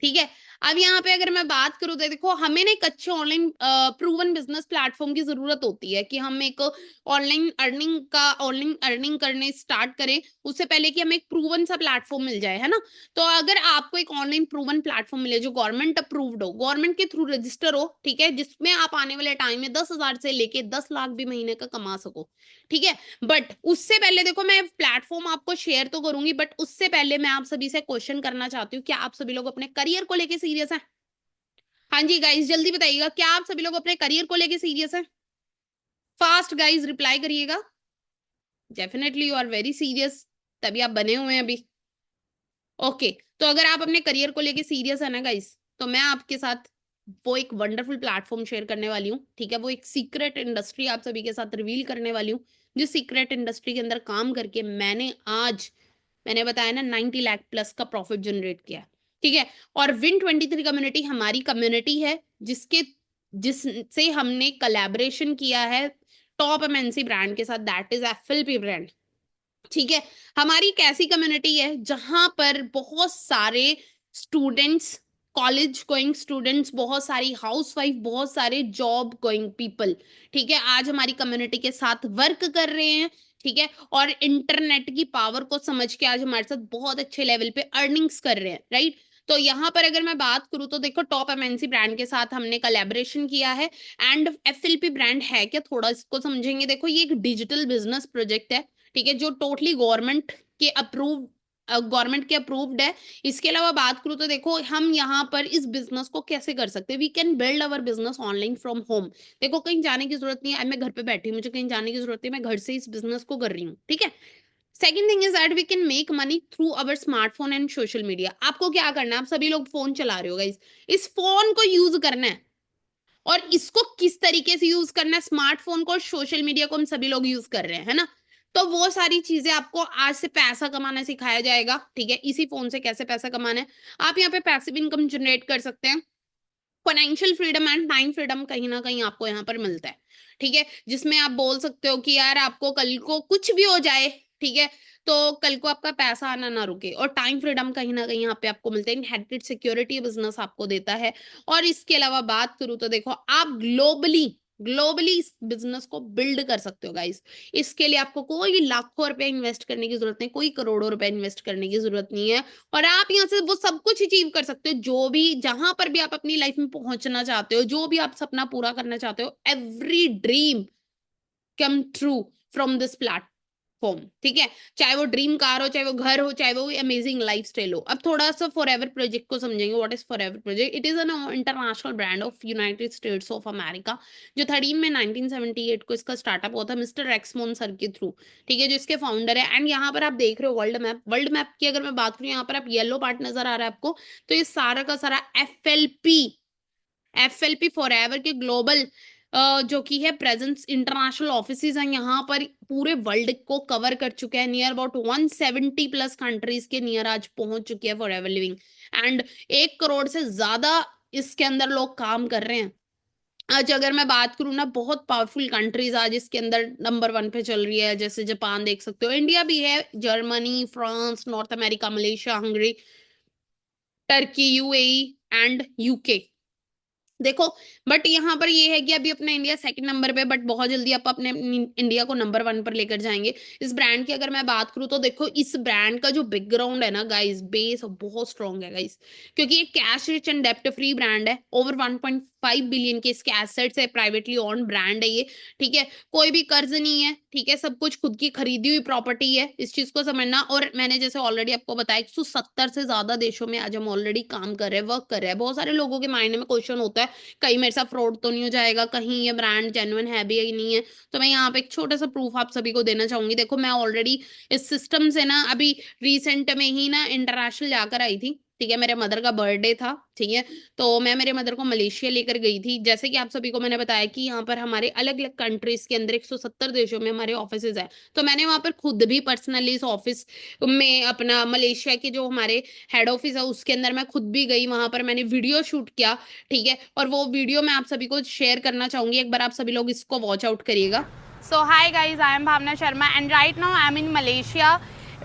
ठीक है। अब यहाँ पे अगर मैं बात करूँ तो देखो हमें ना एक अच्छे ऑनलाइन प्रूवन बिजनेस प्लेटफॉर्म की जरूरत होती है कि हम एक ऑनलाइन अर्निंग करने स्टार्ट करें उससे पहले कि हमें एक प्रूवन सा प्लेटफॉर्म मिल जाए, है ना। तो अगर आपको एक ऑनलाइन प्रूवन प्लेटफॉर्म मिले जो गवर्नमेंट अप्रूव्ड हो, गवर्नमेंट के थ्रू रजिस्टर हो, ठीक है, जिसमें आप आने वाले टाइम में 10,000 से लेके 10 लाख भी महीने का कमा सको, ठीक है। बट उससे पहले देखो मैं प्लेटफॉर्म आपको शेयर तो करूंगी, बट उससे पहले मैं आप सभी से क्वेश्चन करना चाहती हूँ, क्या आप सभी लोग अपने करियर को लेके सीरियस हैं? हाँ जी गाइस, जल्दी बताइएगा, क्या आप सभी लोग अपने करियर को लेके सीरियस हैं? फास्ट गाइस रिप्लाई करिएगा। Definitely you are very serious, तभी आप बने हुए हैं अभी। ओके, तो अगर आप अपने करियर को लेके सीरियस है ना गाइस, तो मैं आपके साथ वो एक वंडरफुल प्लेटफॉर्म शेयर करने वाली हूँ, ठीक है। वो एक सीक्रेट इंडस्ट्री आप सभी के साथ रिवील करने वाली हूँ, जिस सीक्रेट इंडस्ट्री के अंदर काम करके मैंने बताया ना 90 लाख प्लस का प्रॉफिट जनरेट किया, ठीक है। और Win23 कम्युनिटी हमारी कम्युनिटी है जिससे हमने कोलैबोरेशन किया है टॉप एमएनसी ब्रांड के साथ, दैट इज एफएलपी ब्रांड, ठीक है। हमारी एक ऐसी कम्युनिटी है जहां पर बहुत सारे स्टूडेंट्स, कॉलेज गोइंग स्टूडेंट्स, बहुत सारी हाउसवाइफ, बहुत सारे जॉब गोइंग पीपल, ठीक है, आज हमारी कम्युनिटी के साथ वर्क कर रहे हैं, ठीक है। और इंटरनेट की पावर को समझ के आज हमारे साथ बहुत अच्छे लेवल पे अर्निंग्स कर रहे हैं, राइट। तो यहाँ पर अगर मैं बात करूँ तो देखो टॉप एमएनसी ब्रांड के साथ हमने कोलैबोरेशन किया है। एंड एफएलपी ब्रांड है क्या, थोड़ा इसको समझेंगे। देखो ये एक डिजिटल बिजनेस प्रोजेक्ट है, ठीक है, जो टोटली गवर्नमेंट के अप्रूव्ड है। इसके अलावा बात करूं तो देखो हम यहाँ पर इस बिजनेस को कैसे कर सकते हैं, we can build our business online from home. देखो कहीं जाने की जरूरत नहीं है, मैं घर पे बैठी हूँ, मुझे कहीं जाने की जरूरत नहीं, मैं घर से इस बिजनेस को कर रही हूँ, ठीक है। Second thing is that we can make money through our smartphone and social media. आपको क्या करना है, आप सभी लोग फोन चला रहे हो गाइस, इस फोन को यूज करना है। और इसको किस तरीके से यूज करना है, स्मार्टफोन को और सोशल मीडिया को हम सभी लोग यूज कर रहे हैं, है ना। तो वो सारी चीजें आपको आज से पैसा कमाना सिखाया जाएगा, ठीक है। इसी फोन से कैसे पैसा कमाना है, आप यहाँ पे पैसिव इनकम जनरेट कर सकते हैं। Financial freedom and time freedom कहीं ना कहीं आपको यहाँ पर मिलता है, ठीक है, जिसमें आप बोल सकते हो कि यार आपको कल को कुछ भी हो जाए, ठीक है, तो कल को आपका पैसा आना ना रुके। और टाइम फ्रीडम कहीं ना कहीं यहाँ पे आपको मिलता है, इनहेरिटेड सिक्योरिटी बिजनेस आपको देता है। और इसके अलावा बात करूं तो देखो आप ग्लोबली इस बिजनेस को बिल्ड कर सकते हो गाइस। इसके लिए आपको कोई लाखों रुपए इन्वेस्ट करने की जरूरत नहीं, कोई करोड़ों रुपए इन्वेस्ट करने की जरूरत नहीं है। और आप यहाँ से वो सब कुछ अचीव कर सकते हो, जो भी जहां पर भी आप अपनी लाइफ में पहुंचना चाहते हो, जो भी आप सपना पूरा करना चाहते हो, every dream come true from this platform, ठीक है। चाहे वो ड्रीम कार हो, चाहे वो घर हो, चाहे वो अमेजिंग लाइफस्टाइल हो। अब थोड़ा सा फॉरएवर प्रोजेक्ट को समझेंगे। What is forever project? It is an international brand of United states of America, जो 13 में 1978 को इसका स्टार्टअप हुआ था मिस्टर रेक्समोन सर के थ्रू, ठीक है, जो इसके फाउंडर है। एंड यहाँ पर आप देख रहे हो वर्ल्ड मैप की अगर मैं बात करूँ, यहाँ पर आप येलो पार्ट नजर आ रहा है आपको, तो ये सारा का सारा एफएलपी फॉरएवर के ग्लोबल जो कि है प्रेजेंस इंटरनेशनल ऑफिसेज हैं यहाँ पर, पूरे वर्ल्ड को कवर कर चुके हैं। नियर अबाउट 170 प्लस कंट्रीज के नियर आज पहुंच चुकी है फॉरएवर लिविंग। एंड 1 करोड़ से ज्यादा इसके अंदर लोग काम कर रहे हैं। आज अगर मैं बात करूँ ना, बहुत पावरफुल कंट्रीज आज इसके अंदर नंबर 1 पे चल रही है, जैसे जापान देख सकते हो, इंडिया भी है, Germany, France, north America, Malaysia, Hungary, Turkey, UAE and UK. देखो बट यहाँ पर ये है कि अभी अपना इंडिया सेकंड नंबर पे, बट बहुत जल्दी आप अपने इंडिया को नंबर 1 पर लेकर जाएंगे। इस ब्रांड की अगर मैं बात करूँ तो देखो इस ब्रांड का जो बैकग्राउंड है ना गाइस, बेस बहुत स्ट्रॉन्ग है गाइस, क्योंकि ये कैश रिच एंड डेप्ट फ्री ब्रांड है। ओवर 1.5 बिलियन के इसके एसेट्स है, प्राइवेटली ओन्ड ब्रांड है ये, ठीक है। कोई भी कर्ज नहीं है, ठीक है, सब कुछ खुद की खरीदी हुई प्रॉपर्टी है, इस चीज को समझना। और मैंने जैसे ऑलरेडी आपको बताया 170 से ज्यादा देशों में आज हम ऑलरेडी काम कर रहे हैं, वर्क कर रहे हैं। बहुत सारे लोगों के माइंड में क्वेश्चन होता है कहीं मेरे साथ फ्रॉड तो नहीं हो जाएगा, कहीं ये ब्रांड जेन्युइन है भी या नहीं है। तो मैं यहाँ पे एक छोटा सा प्रूफ आप सभी को देना चाहूंगी। देखो मैं ऑलरेडी इस सिस्टम से ना अभी रिसेंट में ही ना इंटरनेशनल जाकर आई थी, ठीक है, मेरे मदर का बर्थडे था, ठीक है, तो मैं मेरे मदर को मलेशिया लेकर गई थी। जैसे कि आप सभी को मैंने बताया कि यहाँ पर हमारे अलग अलग कंट्रीज के अंदर 170 देशों में हमारे ऑफिसेज है। तो मैंने वहां पर खुद भी पर्सनली इस ऑफिस में अपना मलेशिया के जो हमारे हेड ऑफिस है उसके अंदर मैं खुद भी गई, वहां पर मैंने वीडियो शूट किया, ठीक है। और वो वीडियो मैं आप सभी को शेयर करना चाहूंगी, एक बार आप सभी लोग इसको वॉच आउट करिएगा। So hi guys, I am Bhavna Sharma and right now I am in Malaysia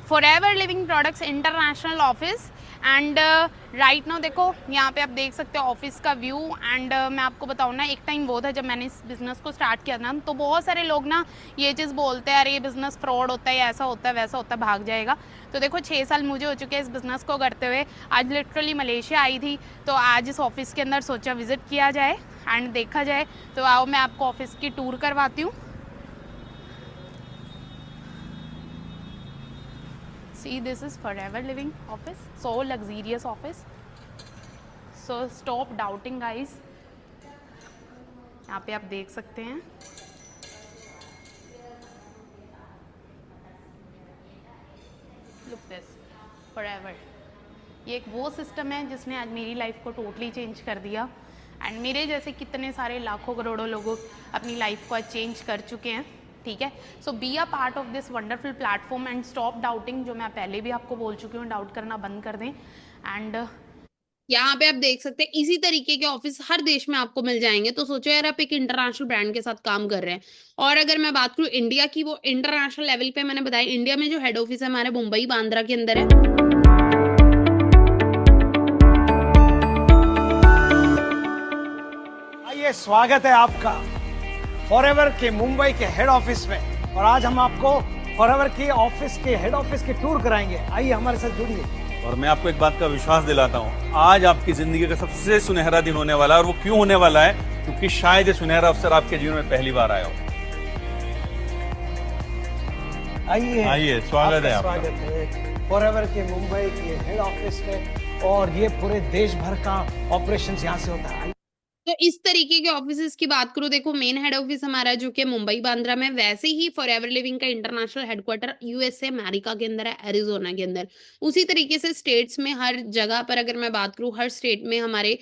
Forever Living Products international office. And right now देखो यहाँ पे आप देख सकते हो ऑफिस का व्यू। एंड मैं आपको बताऊँ ना, एक टाइम वो था जब मैंने इस बिज़नेस को स्टार्ट किया ना, तो बहुत सारे लोग ना ये चीज़ बोलते हैं, अरे ये बिज़नेस फ्रॉड होता है, ऐसा होता है वैसा होता है, भाग जाएगा। तो देखो 6 साल मुझे हो चुके हैं इस बिज़नेस को करते हुए। आज लिटरली मलेशिया आई थी, तो आज इस ऑफिस के अंदर सोचा विज़िट किया जाए एंड देखा जाए। तो आओ मैं आपको ऑफिस की टूर करवाती हूँ। See, this is Forever Living office, so luxurious office. So stop doubting, guys. यहाँ पे आप देख सकते हैं। Look this, Forever. ये एक वो सिस्टम है जिसने आज मेरी लाइफ को टोटली चेंज कर दिया। एंड मेरे जैसे कितने सारे लाखों करोड़ों लोग अपनी लाइफ को आज चेंज कर चुके हैं। ठीक है, so be a part of this wonderful platform and stop doubting, जो मैं पहले भी आपको बोल चुकी हूँ, डाउट करना बंद कर दें। एंड यहाँ पे आप देख सकते हैं इसी तरीके के ऑफिस हर देश में आपको मिल जाएंगे। तो सोचो यार, आप एक इंटरनेशनल ब्रांड के साथ काम कर रहे हैं। और अगर मैं बात करूँ इंडिया की, वो इंटरनेशनल लेवल पे मैंने बताया, इंडिया में जो हेड ऑफिस है हमारे मुंबई बांद्रा के अंदर है। आइए, स्वागत है आपका फॉरएवर के मुंबई के हेड ऑफिस में। और आज हम आपको फॉरएवर के ऑफिस के हेड ऑफिस की टूर कराएंगे। आइए हमारे साथ जुड़िए। और मैं आपको एक बात का विश्वास दिलाता हूँ, आज आपकी जिंदगी का सबसे सुनहरा दिन होने वाला है। और वो क्यों होने वाला है? क्योंकि शायद ये सुनहरा अवसर आपके जीवन में पहली बार आया हो। आइए, स्वागत है आपका। स्वागत है फॉरएवर के मुंबई के हेड ऑफिस में। और ये पूरे देश भर का ऑपरेशन यहाँ से होता है। तो इस तरीके के ऑफिसेस की बात करूं, देखो मेन हेड ऑफिस हमारा जो कि मुंबई बांद्रा में, वैसे ही फॉरएवर लिविंग का इंटरनेशनल हेडक्वार्टर यूएसए अमेरिका के अंदर है, एरिजोना के अंदर। उसी तरीके से स्टेट्स में हर जगह पर अगर मैं बात करूं, हर स्टेट में हमारे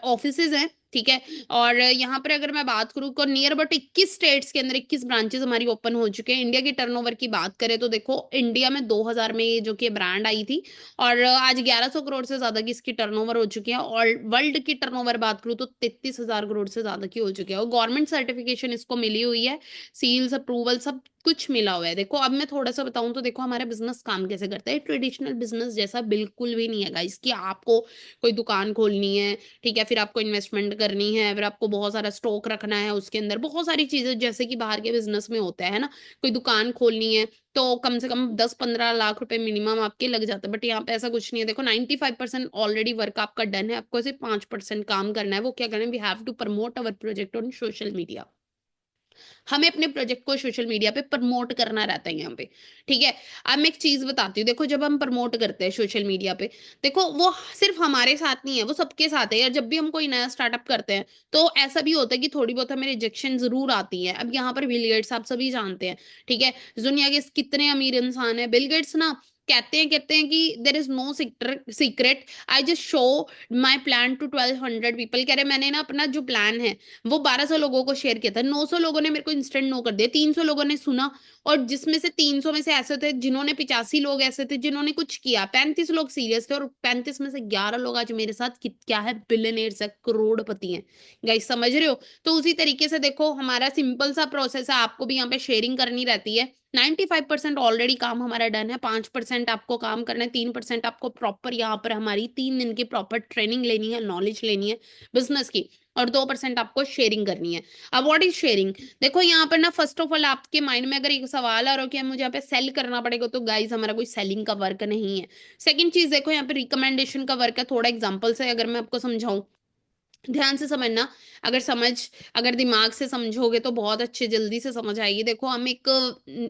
ऑफिसेज हैं। ठीक है, और यहाँ पर अगर मैं बात करूँ तो नियर अबाउट 21 स्टेट्स के अंदर 21 ब्रांचेस हमारी ओपन हो चुके हैं। इंडिया के टर्नओवर की बात करें तो देखो इंडिया में 2000 में ये जो कि ब्रांड आई थी, और आज 1100 करोड़ से ज्यादा की इसकी टर्नओवर हो चुकी है। और वर्ल्ड की टर्नओवर बात करूँ तो 33,000 करोड़ से ज्यादा की हो चुकी है। और गवर्नमेंट सर्टिफिकेशन इसको मिली हुई है, सील्स अप्रूवल सब कुछ मिला हुआ है। देखो अब मैं थोड़ा सा बताऊं तो देखो हमारा बिजनेस काम कैसे करता है। ट्रेडिशनल बिजनेस जैसा बिल्कुल भी नहीं है गाइस, कि आपको कोई दुकान खोलनी है, ठीक है, फिर आपको इन्वेस्टमेंट करनी है, फिर आपको बहुत सारा स्टॉक रखना है, उसके अंदर बहुत सारी चीजें जैसे कि बाहर के बिजनेस में होता है ना। कोई दुकान खोलनी है तो कम से कम 10-15 लाख रुपए मिनिमम आपके लग जाते हैं। बट यहाँ पे ऐसा कुछ नहीं है। देखो 95% ऑलरेडी वर्क आपका डन है, आपको सिर्फ 5% काम करना है। वो क्या करना है, we have to promote our project on social media. हमें अपने प्रोजेक्ट को सोशल मीडिया पे प्रमोट करना रहता है यहाँ पे। ठीक है, अब मैं एक चीज बताती हूँ। देखो जब हम प्रमोट करते हैं सोशल मीडिया पे, देखो वो सिर्फ हमारे साथ नहीं है, वो सबके साथ है। यार जब भी हम कोई नया स्टार्टअप करते हैं तो ऐसा भी होता है कि थोड़ी बहुत हमें रिजेक्शन जरूर आती है। अब यहाँ पर बिल गेट्स आप सभी जानते हैं, ठीक है, दुनिया के कितने अमीर इंसान है। बिल गेट्स ना कहते हैं कि there is no secret, I just show my plan to 1200 people. कह रहे मैंने ना अपना जो प्लान है वो 1200 लोगों को शेयर किया था, 900 लोगों ने मेरे को इंस्टेंट नो कर दिया, 300 लोगों ने सुना, और जिसमें से 300 में से ऐसे थे जिन्होंने 85 लोग ऐसे थे जिन्होंने कुछ किया, 35 लोग सीरियस थे, और 35 में से 11 लोग आज मेरे साथ क्या है, बिलियनियर्स है, करोड़पति हैं। गाइस समझ रहे हो? तो उसी तरीके से देखो हमारा सिंपल सा प्रोसेस है, आपको भी यहाँ पे शेयरिंग करनी रहती है। 95% ऑलरेडी काम हमारा डन है, 5% आपको काम करना है, 3% आपको प्रॉपर यहाँ पर हमारी 3 दिन की प्रॉपर ट्रेनिंग लेनी है, नॉलेज लेनी है बिजनेस की, और 2% आपको शेयरिंग करनी है। अब व्हाट इज शेयरिंग? देखो यहाँ पर ना फर्स्ट ऑफ ऑल आपके माइंड में अगर एक सवाल आ रहा हो कि मुझे यहाँ पे सेल करना पड़ेगा, तो गाइज हमारा कोई सेलिंग का वर्क नहीं है। सेकंड चीज देखो यहाँ पे रिकमेंडेशन का वर्क है। थोड़ा एग्जांपल से अगर मैं आपको समझाऊं, ध्यान से समझना, अगर दिमाग से समझोगे तो बहुत अच्छे जल्दी से समझ आएगी। देखो हम एक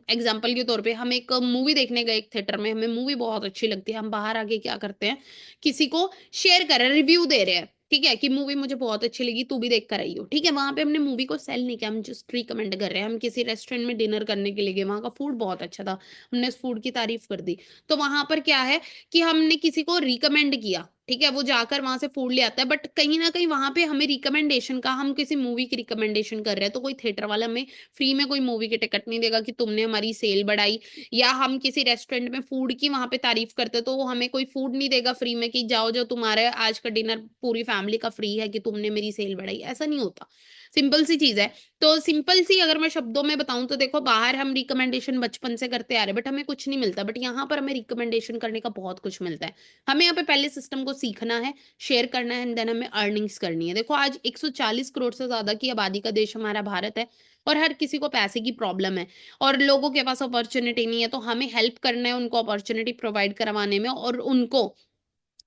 एग्जांपल के तौर पे हम एक मूवी देखने गए एक थिएटर में, हमें मूवी बहुत अच्छी लगती है, हम बाहर आके क्या करते हैं, किसी को शेयर कर रहे हैं, रिव्यू दे रहे हैं, ठीक है, कि मूवी मुझे बहुत अच्छी लगी, तू भी देख कर आई हो। ठीक है, वहां पे हमने मूवी को सेल नहीं किया, हम जस्ट रिकमेंड कर रहे हैं। हम किसी रेस्टोरेंट में डिनर करने के लिए गए, वहां का फूड बहुत अच्छा था, हमने उस फूड की तारीफ कर दी। तो वहां पर क्या है कि हमने किसी को रिकमेंड किया, ठीक है, वो जाकर वहां से फूड ले आता है। बट कहीं ना कहीं वहां पे हमें रिकमेंडेशन का, हम किसी मूवी की रिकमेंडेशन कर रहे हैं, तो कोई थिएटर वाला हमें फ्री में कोई मूवी की टिकट नहीं देगा कि तुमने हमारी सेल बढ़ाई। या हम किसी रेस्टोरेंट में फूड की वहां पे तारीफ करते हैं तो वो हमें कोई फूड नहीं देगा फ्री में कि जाओ जो तुम्हारे आज का डिनर पूरी फैमिली का फ्री है कि तुमने मेरी सेल बढ़ाई। ऐसा नहीं होता। सिंपल सी चीज है, तो सिंपल सी अगर मैं शब्दों में बताऊं तो देखो, बाहर हम रिकमेंडेशन बचपन से करते आ रहे बट हमें कुछ नहीं मिलता, बट यहाँ पर हमें रिकमेंडेशन करने का बहुत कुछ मिलता है। हमें यहाँ पे पहले सिस्टम को सीखना है, शेयर करना है एंड देन हमें अर्निंग्स करनी है। देखो आज 140 करोड़ से ज्यादा की आबादी का देश हमारा भारत है और हर किसी को पैसे की प्रॉब्लम है और लोगों के पास अपॉर्चुनिटी नहीं है, तो हमें हेल्प करना है उनको अपॉर्चुनिटी प्रोवाइड करवाने में, और उनको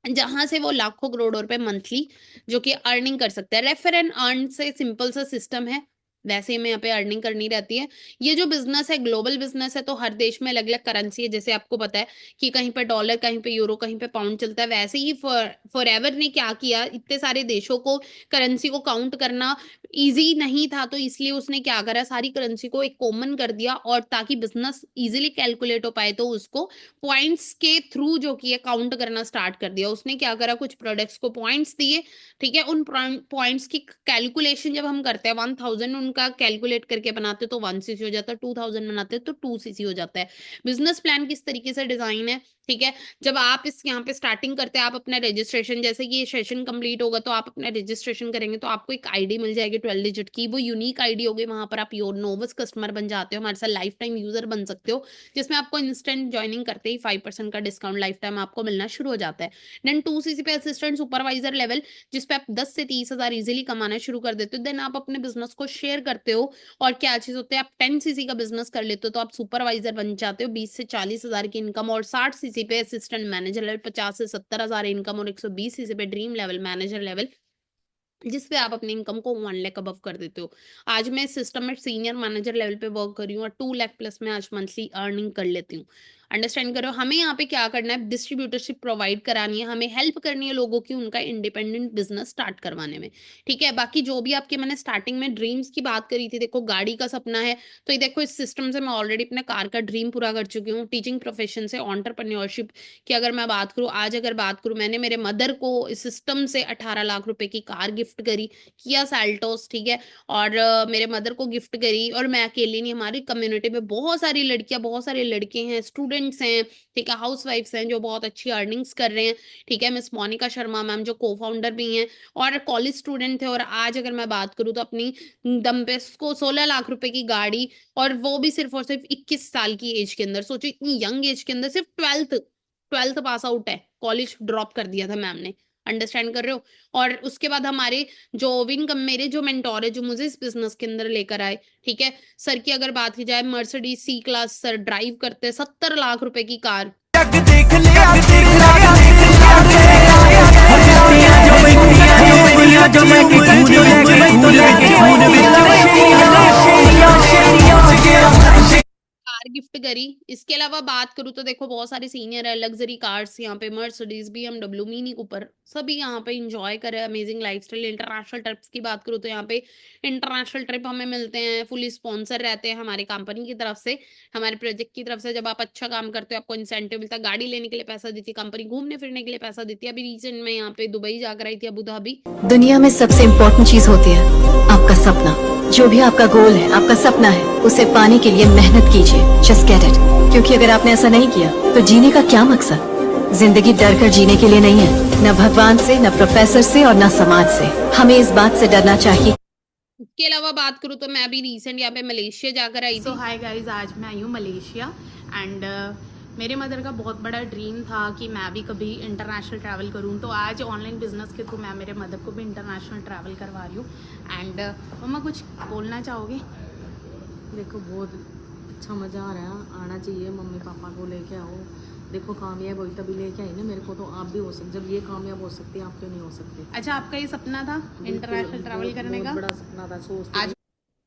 जहां से वो लाखों करोड़ों रुपए मंथली जो कि अर्निंग कर सकते हैं। रेफर एंड अर्न से सिंपल सा सिस्टम है, वैसे ही में यहाँ पे अर्निंग करनी रहती है। ये जो बिजनेस है ग्लोबल बिजनेस है, तो हर देश में अलग अलग करेंसी है। जैसे आपको पता है कि कहीं पे डॉलर, कहीं पे यूरो, कहीं पे पाउंड चलता है, वैसे ही फॉरएवर ने क्या किया, इतने सारे देशों को करेंसी को काउंट करना इजी नहीं था, तो इसलिए उसने क्या करा, सारी करेंसी को एक कॉमन कर दिया, और ताकि बिजनेस इजीली कैलकुलेट हो पाए तो उसको पॉइंट्स के थ्रू जो कि काउंट करना स्टार्ट कर दिया। उसने क्या करा, कुछ प्रोडक्ट्स को पॉइंट्स दिए, ठीक है। उन पॉइंट्स की कैलकुलेशन जब हम करते हैं 1000 उनका कैलकुलेट करके बनाते तो 1cc हो जाता है, 2000 बनाते तो 2cc हो जाता है। बिजनेस प्लान किस तरीके से डिजाइन है, ठीक है। जब आप इस यहाँ पे स्टार्टिंग करते हैं, आप अपना रजिस्ट्रेशन, जैसे कि ये सेशन कंप्लीट होगा तो आप अपना रजिस्ट्रेशन करेंगे तो आपको एक आईडी मिल जाएगी 12 डिजिट की, वो यूनिक आईडी होगी। वहां पर आप योर नोवस कस्टमर बन जाते हो, हमारे साथ लाइफ टाइम यूजर बन सकते हो, जिसमें आपको इंस्टेंट ज्वाइनिंग करते ही 5% का डिस्काउंट लाइफ टाइम आपको मिलना शुरू हो जाता है। देन 2cc पे असिस्टेंट सुपरवाइजर लेवल, जिसपे आप 10 से 30 हजार इजिली कमाना शुरू कर देते हो। देन आप अपने बिजनेस को शेयर करते हो, और क्या चीज होती है, आप 10cc का बिजनेस कर लेते हो तो आप सुपरवाइजर बन जाते हो, 20 से 40 हजार की इनकम, और 60cc पे असिस्टेंट मैनेजर लेवल, 50 से 70 हजार इनकम, और 120cc पे ड्रीम लेवल मैनेजर लेवल, जिसपे आप अपनी इनकम को 1 लाख अबव कर देते हो। आज मैं सिस्टम में सीनियर मैनेजर लेवल पे वर्क कर रही हूँ और 2 लाख प्लस में आज मंथली अर्निंग कर लेती हूँ। अंडरस्टैंड करो, हमें यहाँ पे क्या करना है, डिस्ट्रीब्यूटरशिप प्रोवाइड करानी है, हमें हेल्प करनी है लोगों की उनका इंडिपेंडेंट बिजनेस स्टार्ट करवाने में, ठीक है। बाकी जो भी आपके, मैंने स्टार्टिंग में ड्रीम्स की बात करी थी, देखो गाड़ी का सपना है, तो ये देखो इस सिस्टम से मैं ऑलरेडी अपने कार का ड्रीम पूरा कर चुकी हूँ। टीचिंग प्रोफेशन से एंटरप्रेन्योरशिप की अगर मैं बात करूँ, आज अगर बात करूँ, मैंने मेरे मदर को इस सिस्टम से 18 लाख रुपए की कार गिफ्ट करी, किया सैल्टोस, ठीक है। और मेरे मदर को गिफ्ट करी, और मैं अकेली नहीं, हमारी कम्युनिटी में बहुत सारी लड़कियां, बहुत सारे लड़के हैं, स्टूडेंट्स हैं, ठीक है, हाउस वाइफ्स हैं जो बहुत अच्छी अर्निंग्स कर रहे हैं, ठीक है। मिस मोनिका शर्मा मैम जो को फाउंडर भी हैं और कॉलेज स्टूडेंट थे, और आज अगर मैं बात करूँ तो अपनी दम पे उसको 16 लाख रुपए की गाड़ी, और वो भी सिर्फ और सिर्फ 21 साल की एज के अंदर। सोचो इतनी यंग एज के अंदर, सिर्फ ट्वेल्थ पास आउट है, कॉलेज ड्रॉप कर दिया था मैम ने। अंडरस्टैंड कर रहे हो। और उसके बाद हमारे जो विनकम, मेरे जो मेंटोर है जो मुझे इस बिजनेस के अंदर लेकर आए, ठीक है, सर की अगर बात की जाए, Mercedes C class sir drive करते हैं, 70 लाख रुपए की कार। कार गिफ्ट करी। इसके अलावा बात करूँ तो देखो बहुत सारे सीनियर है, लग्जरी कार्स यहाँ पे, मर्सिडीज, BMW, मिनी कूपर, सभी यहाँ पे इंजॉय करे अमेजिंग लाइफस्टाइल। इंटरनेशनल ट्रिप्स की बात करूँ तो यहाँ पे इंटरनेशनल ट्रिप हमें मिलते हैं, फुली स्पॉन्सर रहते हैं हमारी कंपनी की तरफ से, हमारे प्रोजेक्ट की तरफ से। जब आप अच्छा काम करते हो आपको इंसेंटिव मिलता है, गाड़ी लेने के लिए पैसा देती है कंपनी, घूमने फिरने के लिए पैसा देती है। अभी रिसेंट में यहाँ पे दुबई जाकर आई थी, अबू धाबी। दुनिया में सबसे इम्पोर्टेंट चीज होती है आपका सपना। जो भी आपका गोल है, आपका सपना है, उसे पाने के लिए मेहनत कीजिए। Just get it. क्योंकि अगर आपने ऐसा नहीं किया तो जीने का क्या मकसद? जिंदगी डर कर जीने के लिए नहीं है, न भगवान से, न प्रोफेसर से और न समाज से। हमें इस बात से डरना चाहिए। इसके अलावा बात करूँ तो मैं अभी रिसेंट यहाँ पे मलेशिया जाकर आई थी। सो हाय गाइस, आज मैं आई हूँ मलेशिया एंड मेरे मदर का बहुत बड़ा ड्रीम था कि मैं भी कभी इंटरनेशनल ट्रैवल करूँ, तो आज ऑनलाइन बिजनेस के थ्रू मैं मेरे मदर को भी इंटरनेशनल ट्रैवल करवा रही हूँ। एंड मम्मा कुछ बोलना चाहोगे? देखो बहुत अच्छा मज़ा आ रहा है, आना चाहिए, मम्मी पापा को लेके आओ। देखो कामयाब हुई तभी लेके आई ना, मेरे को तो आप भी हो सकते, जब ये कामयाब हो सकती है आप क्यों नहीं हो सकते? अच्छा, आपका ये सपना था इंटरनेशनल ट्रैवल करने का? बड़ा सपना था, सोचते आज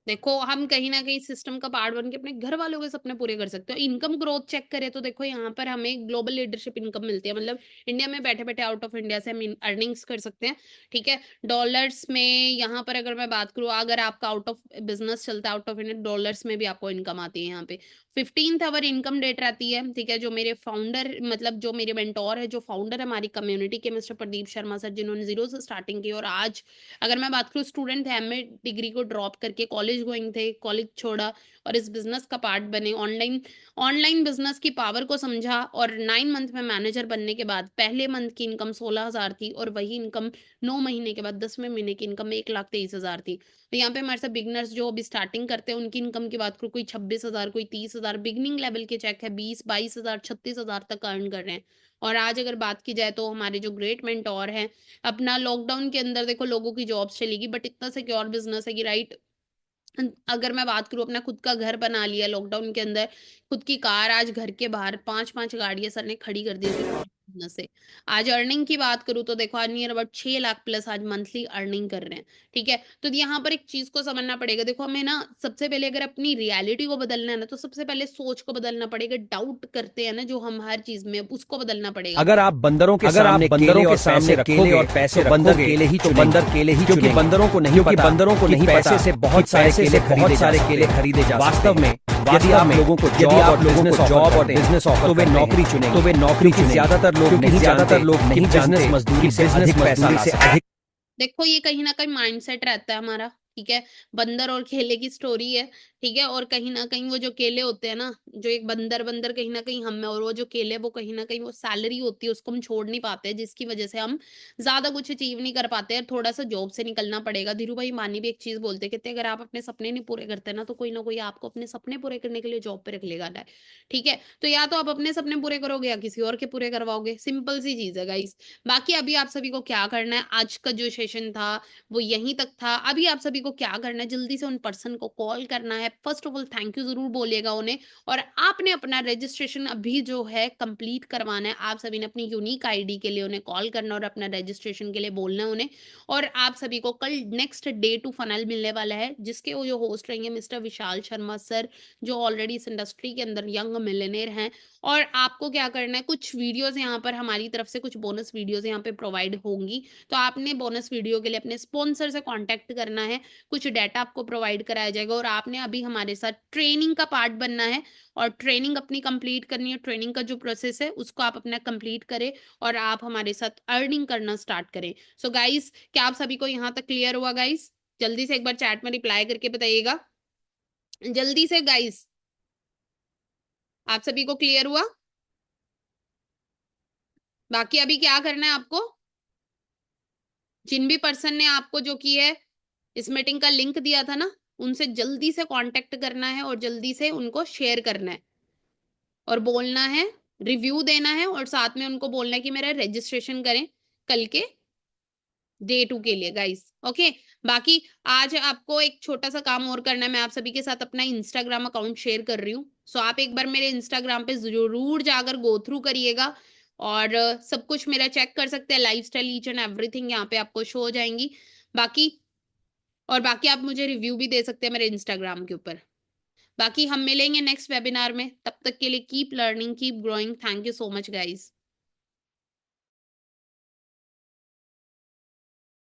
देखो हम कहीं ना कहीं सिस्टम का पार्ट बन के अपने घर वालों के सपने पूरे कर सकते हो। इनकम ग्रोथ चेक करें तो देखो यहाँ पर हमें ग्लोबल लीडरशिप इनकम मिलती है, मतलब इंडिया में बैठे बैठे आउट ऑफ इंडिया से हम अर्निंग्स कर सकते हैं, ठीक है। डॉलर्स में यहाँ पर अगर मैं बात करूँ, अगर आपका आउट ऑफ बिजनेस चलता है आउट ऑफ इंडिया, डॉलर्स में भी आपको इनकम आती है। यहाँ पे 15th आवर इनकम डेट रहती है, ठीक है। जो मेरे फाउंडर, मतलब जो मेरे मेंटोर है, जो फाउंडर है हमारी कम्युनिटी के, मिस्टर प्रदीप शर्मा सर, जिन्होंने 0 से स्टार्टिंग की, और आज अगर मैं बात करूँ स्टूडेंट है, एमए डिग्री को ड्रॉप करके कॉलेज कॉलेज गोइंग थे, कॉलेज छोड़ा और इस बिजनेस का पार्ट बने, ऑनलाइन बिजनेस की पावर को समझा और 9 मंथ में मैनेजर बनने के बाद पहले मंथ की इनकम 16,000 थी और वही इनकम 9 महीने के बाद 10वें महीने की इनकम 1,23,000 थी। तो यहाँ पे हमारे साथ बिगनर्स जो अभी स्टार्टिंग करते हैं उनकी इनकम की बात करूँ, कोई 26,000, कोई 30,000, बिगनिंग लेवल के चेक है 20-22,000, 36,000 तक अर्न कर रहे हैं। और आज अगर बात की जाए तो हमारे जो ग्रेट मेंटोर हैं, अपना लॉकडाउन के अंदर देखो लोगों की जॉब्स चलेगी बट इतना सिक्योर बिजनेस है कि राइट, अगर मैं बात करूँ अपना खुद का घर बना लिया लॉकडाउन के अंदर, खुद की कार आज घर के बाहर 5-5 गाड़ियां सर ने खड़ी कर दी बिजनेस से। आज अर्निंग की बात करूँ तो देखो आज नियर अबाउट 6 लाख प्लस आज मंथली अर्निंग कर रहे हैं। ठीक है, तो यहाँ पर एक चीज को समझना पड़ेगा। देखो हमें ना सबसे पहले अगर अपनी रियलिटी को बदलना है ना तो सबसे पहले सोच को बदलना पड़ेगा। डाउट करते हैं ना जो हम हर चीज में, उसको बदलना पड़ेगा। अगर आप बंदरों के सामने केले और पैसे रखोगे और पैसे बंदर केले ही तो बंदर केले ही, क्योंकि बंदरों को नहीं पैसे से बहुत सारे केले खरीदे जा वास्तव में यदि आप लोगों को जॉब और बिजनेस ऑफर तो वे नौकरी चुनेंगे। ज्यादातर लोग नहीं जानते मजदूरी से अधिक पैसा। देखो ये कहीं ना कहीं माइंडसेट रहता है हमारा। ठीक है, बंदर और केले की स्टोरी है। ठीक है, और कहीं ना कहीं वो जो केले होते हैं ना, जो एक बंदर कहीं ना कहीं हम में, और वो जो केले वो कहीं ना कहीं वो सैलरी होती है उसको हम छोड़ नहीं पाते हैं, जिसकी वजह से हम ज्यादा कुछ अचीव नहीं कर पाते हैं। थोड़ा सा जॉब से निकलना पड़ेगा। धीरू भाई मानी भी एक चीज बोलते कहते अगर आप अपने सपने नहीं पूरे करते ना तो कोई ना कोई आपको अपने सपने पूरे करने के लिए जॉब पे रख लेगा ना। ठीक है, तो या तो आप अपने सपने पूरे करोगे या किसी और के पूरे करवाओगे। सिंपल सी चीज है गाइस। बाकी अभी आप सभी को क्या करना है, आज का जो सेशन था वो यहीं तक था। अभी आप सभी को क्या करना है, जल्दी से उन पर्सन को कॉल करना है। First of all thank you जरूर बोलिएगा उन्हें, और आपने अपना रजिस्ट्रेशन अभी जो है कंप्लीट करवाना है। आप सभी ने अपनी यूनिक आईडी के लिए उन्हें कॉल करना और अपना रजिस्ट्रेशन के लिए बोलना है उन्हें। और आप सभी को कल नेक्स्ट डे टू फनल मिलने वाला है, जिसके वो जो होस्ट रहेंगे मिस्टर विशाल शर्मा सर, जो ऑलरेडी इस इंडस्ट्री के अंदर यंग मिलियनेयर हैं। और आपको क्या करना है, कुछ वीडियोस यहाँ पर हमारी तरफ से कुछ बोनस वीडियोस यहाँ पे प्रोवाइड होंगी, तो आपने बोनस वीडियो के लिए अपने स्पॉन्सर से कांटेक्ट करना है। कुछ डाटा आपको प्रोवाइड कराया जाएगा और आपने अभी हमारे साथ ट्रेनिंग का पार्ट बनना है और ट्रेनिंग अपनी कंप्लीट करनी है। ट्रेनिंग का जो प्रोसेस है उसको आप अपना कंप्लीट करें और आप हमारे साथ अर्निंग करना स्टार्ट करें। सो गाइस, क्या आप सभी को यहाँ तक क्लियर हुआ गाइस? जल्दी से एक बार चैट में रिप्लाई करके बताइएगा, जल्दी से गाइस। आप सभी को क्लियर हुआ? बाकी अभी क्या करना है आपको, जिन भी पर्सन ने आपको जो की है इस मीटिंग का लिंक दिया था ना, उनसे जल्दी से कांटेक्ट करना है और जल्दी से उनको शेयर करना है और बोलना है, रिव्यू देना है और साथ में उनको बोलना है कि मेरा रजिस्ट्रेशन करें कल के डे 2 के लिए गाइस। ओके, बाकी आज आपको एक छोटा सा काम और करना है। मैं आप सभी के साथ अपना इंस्टाग्राम अकाउंट शेयर कर रही हूँ। सो आप एक बार मेरे इंस्टाग्राम पे जरूर जाकर गो थ्रू करिएगा और सब कुछ मेरा चेक कर सकते हैं। लाइफस्टाइल ईच एंड एवरीथिंग यहाँ पे आपको शो हो जाएंगी। बाकी आप मुझे रिव्यू भी दे सकते हैं मेरे इंस्टाग्राम के ऊपर। बाकी हम मिलेंगे नेक्स्ट वेबिनार में, तब तक के लिए keep learning, keep growing. Thank you so much guys.